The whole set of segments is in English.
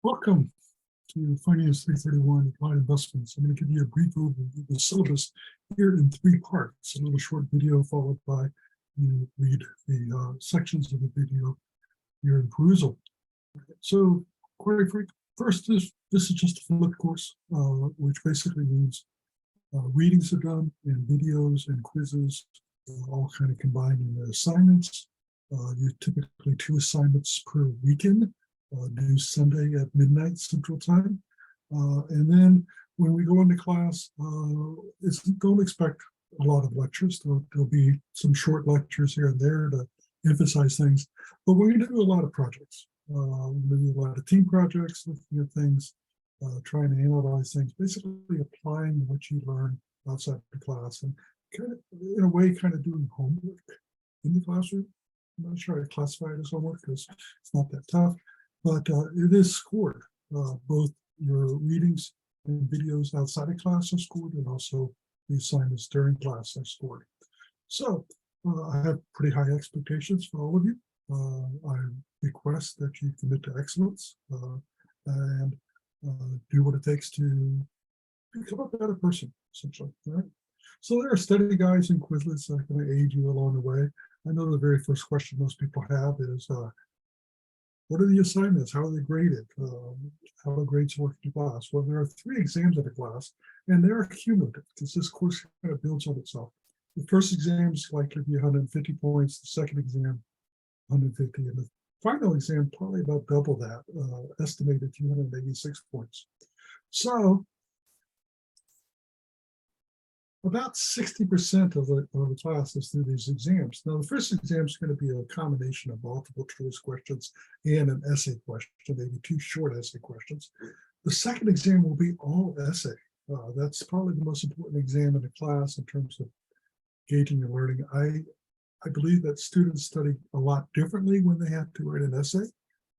Welcome to Finance 331 Applied Investments. I'm going to give you a brief overview of the syllabus here in 3 parts. A little short video followed by you read the sections of the video here in perusal. So, quite frankly, first, this is just a flipped course, which basically means readings are done and videos and quizzes all kind of combined in the assignments. You typically 2 assignments per weekend. Due Sunday at midnight Central Time. And then when we go into class, don't expect a lot of lectures. There'll be some short lectures here and there to emphasize things, but we're going to do a lot of projects. We're going to do a lot of team projects, looking at things, trying to analyze things, basically applying what you learn outside the class and kind of, in a way, kind of doing homework in the classroom. I'm not sure I classify it as homework because it's not that tough. But it is scored. Both your readings and videos outside of class are scored, and also the assignments during class are scored. So I have pretty high expectations for all of you. I request that you commit to excellence and do what it takes to become a better person, essentially. Right? So there are study guides and Quizlets that are going to aid you along the way. I know the very first question most people have is, what are the assignments? How are they graded? How are grades work in class? Well, there are 3 exams in a class, and they're cumulative because this course kind of builds on itself. The first exam is likely to be 150 points, the second exam, 150, and the final exam, probably about double that, estimated 286 points. So, about 60% of the class is through these exams. Now, the first exam is going to be a combination of multiple choice questions and an essay question, maybe 2 short essay questions. The second exam will be all essay. That's probably the most important exam in the class in terms of gauging your learning. I believe that students study a lot differently when they have to write an essay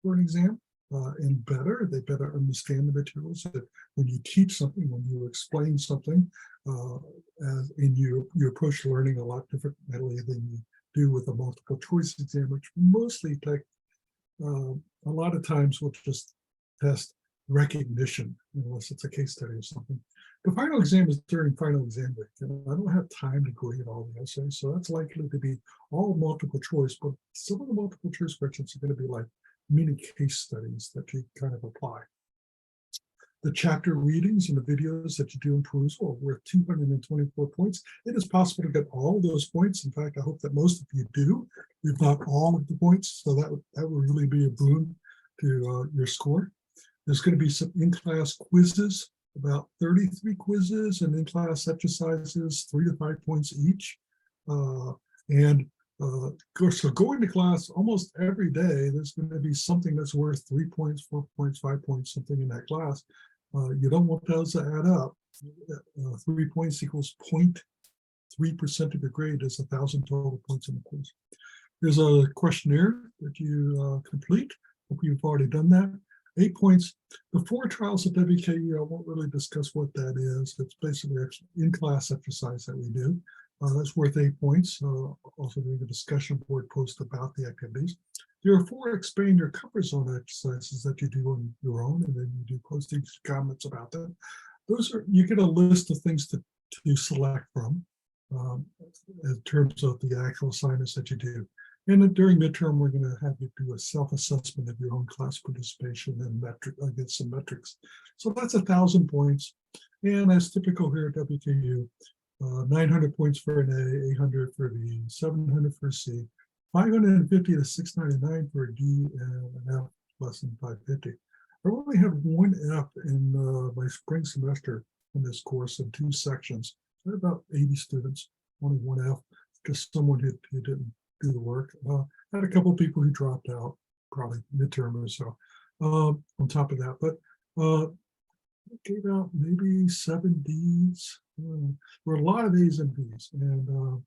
for an exam. And they better understand the materials. That when you teach something, when you explain something, and you approach learning a lot differently than you do with a multiple choice exam, which mostly take a lot of times will just test recognition, unless it's a case study or something. The final exam is during final exam week, and I don't have time to grade all the essays, so that's likely to be all multiple choice, but some of the multiple choice questions are going to be like mini case studies that you kind of apply. The chapter readings and the videos that you do in perusal are worth 224 points. It is possible to get all of those points. In fact, I hope that most of you do, if not all of the points. So that would really be a boon to your score. There's going to be some in-class quizzes, about 33 quizzes, and in-class exercises, 3 to 5 points each. So going to class almost every day, there's going to be something that's worth 3 points, 4 points, 5 points, something in that class. You don't want those to add up. 3 points equals 0.3% of your grade is 1,000 total points in the course. There's a questionnaire that you complete. Hope you've already done that. 8 points. The 4 trials at WKU, I won't really discuss what that is. It's basically an in-class exercise that we do. That's worth 8 points. Also doing a discussion board post about the activities. There are 4 expand your comfort zone exercises that you do on your own, and then you do posting comments about them. Those are, you get a list of things to select from in terms of the actual assignments that you do. And then during midterm, we're going to have you do a self-assessment of your own class participation and against some metrics. So that's 1,000 points. And as typical here at WKU, 900 points for an A, 800 for a B, 700 for a C, 550 to 699 for a D, and an F less than 550. I only have 1 F in my spring semester in this course in 2 sections. There are about 80 students, only 1 F, because someone who didn't do the work. Had a couple of people who dropped out, probably midterm or so, on top of that. But gave out maybe 7 Ds. There were a lot of A's and B's, and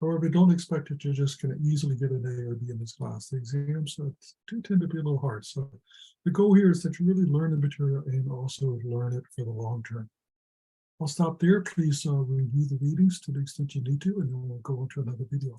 however, don't expect that you're just going to easily get an A or B in this class. The exams do tend to be a little hard. So the goal here is that you really learn the material and also learn it for the long term. I'll stop there. Please review the readings to the extent you need to, and then we'll go on to another video.